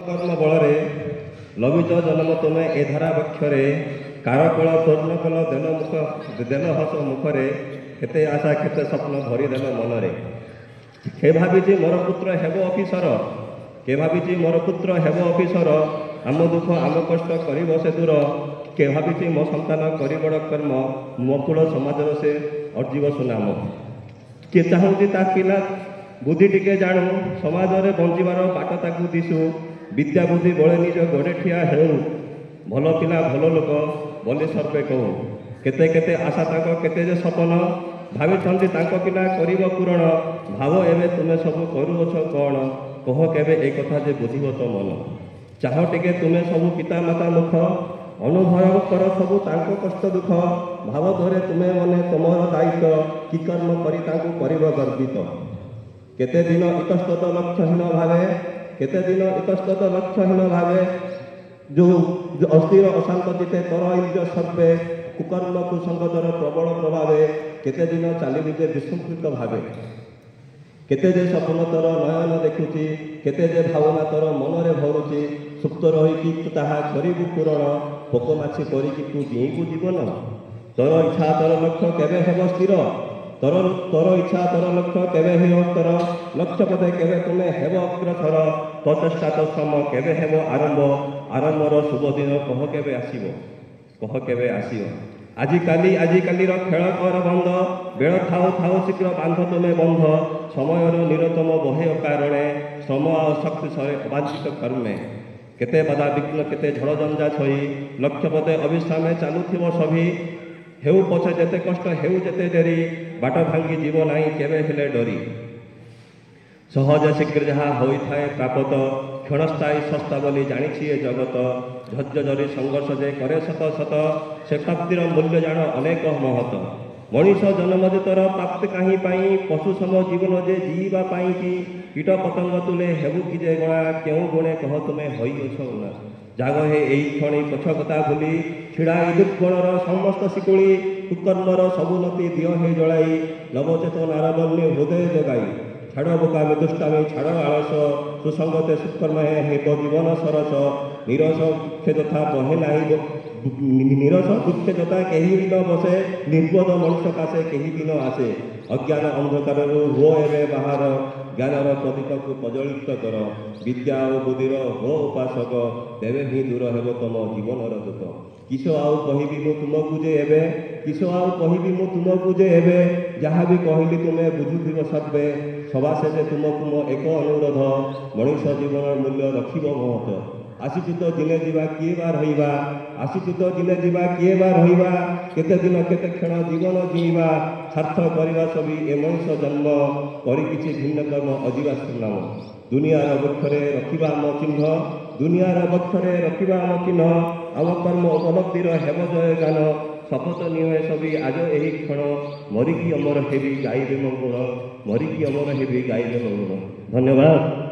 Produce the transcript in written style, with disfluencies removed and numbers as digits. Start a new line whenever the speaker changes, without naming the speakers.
कर्म बल लभिच जन्म तुमे ए धारा बक्षरे कारकल पूर्ण कल देल हस मुखरे केते आशा केते स्वप्न भरीदेल मनरे के भावी मोर पुत्र हेब अफिसर के भावी मोर पुत्र हेब अफिसर आम दुख आम कष्ट कर से दूर के भावी मो सन्तान कर बड़ कर्म मकुल समाज से अर्जीव सुनाम किए चाहूँगी ता पिला बुद्धि टिके जानू समाज में बंचार बाट ताकू दिशु विद्या बुद्धि बड़े निज गोड़े ठिया हेउ भल पिला भल लोक बोली सर्वे कहू केते केते आशा ताक केते जे सपन भावी पिला कर पूरण भाव एवं तुम्हें सब करुछ कौन कह केवे एक कथा जे बुझब तो मन चाह टिके तुम्हें सब पिता माता मुख अनुभव कर सब तांको कष्ट दुख भाव धरे तुम्हें मने तुमर दायित्व कि कर्म कर गर्वित केते दिन इतस्तत लक्ष्यहीन भावे केते दिन इतस्तत लक्ष्यहीन भावे जो अस्थिर अशांत चिते तर इंज सर्वे कुकर्म कुसंगतर प्रबल प्रभावे केते दिन चली जे विशृंखलित भावे केते जे स्वप्न तोर नयन देखुची केते जे भावना तोर मनरे भरुची सुप्त रही ताहा करिबु पूरण पोकमाछी करिकी तू जीवु जीवन तोर इच्छा तोर लक्ष्य केबे हेब स्थिर तोर इच्छा तोर लक्ष्य केबे हेब तोर लक्ष्य पदे केबे तुमे हेब अग्रसर तो चेष्टा तो श्रम केबे हेब आरंभ आरंभर शुभ दिन कह केबे आसियो आजिकाली खेल कर बंध बेल थाऊ थाऊ शीघ्र बांध तुम्हें बंध समय निरतम बहे अकारणे श्रम शक्ति सरे अबांछित कर्मे केते बाधा विघ्न केते झड़ जंजा छई लक्ष्य पदे अविश्रामे चालुथिबो सभी हेउ पछे जेते कष्ट हेउ जेते डेरी बाट भांगी जीव नाही केबे हेले डरी सहज शीघ्र जहाँ होता है प्राप्त क्षणस्थायी सस्ता बोली जानी ए जगत धैर्य जरी संघर्ष जे करे शत शत से प्राप्तिर मूल्य जान अनेक महत मनीष जन्म जेतर प्राप्ति कहीं पशु सम जीवन जे जीवा कि कीट पतंग तुले हेबु कि जे गणा क्यों गुणे कह तुमे हई अछ उना जाग हे एई क्षणी पछ कथा भूली छिड़ाई दुर्गुणर समस्त शिकुड़ी कुकर्मर सबुनति दिय हे जलाई नवचेतनार बन्य हृदय जगाई छाड़ बोकामी दुष्टामी छाड़ आलस सुसंगते सुकर्म हे जीवन सरस निरस दुखे तथा बहे नाही निरस दुखे तथा कहीं भी न बसे निर्बोध मनुष्य कासे कहीं भी न आसे अज्ञान अंधकार हो एवं बाहर ज्ञानर प्रतीक को प्रज्वलित कर विद्या और बुद्धिर हो उपासक तेरे ही दूर हेब तुम जीवनर दुख किस आउ कहबी मु तुमको जे एबे किस आउ कहबी मु तुमको जे एबे जहाँ भी कहली तुम्हें बुझुथिब सर्वे सभा शेषे तुमको मो एक अनुरोध मनुष जीवन मूल्य रखिब महत आसीचु तो दिने जीवा किए बा रहिबा आसीचु तो दिने जीवा किए बा रहिबा केते दिन केते क्षण जीवन जीवा सार्थ करवा सभी ए मनुष्य जन्म करी किछि भिन्न कर्म अजीवा नाम दुनियार बक्षरे रखिबा आम चिन्ह दुनियार बक्षरे रखिबा आम चिन्ह आम कर्म उपलब्धिर हेब जय गान शपथ निये सभी आज यही क्षण मरिकी अमर हेबी गाइबे मंगल मरिकी अमर हेबी गाइबे मंगल धन्यवाद।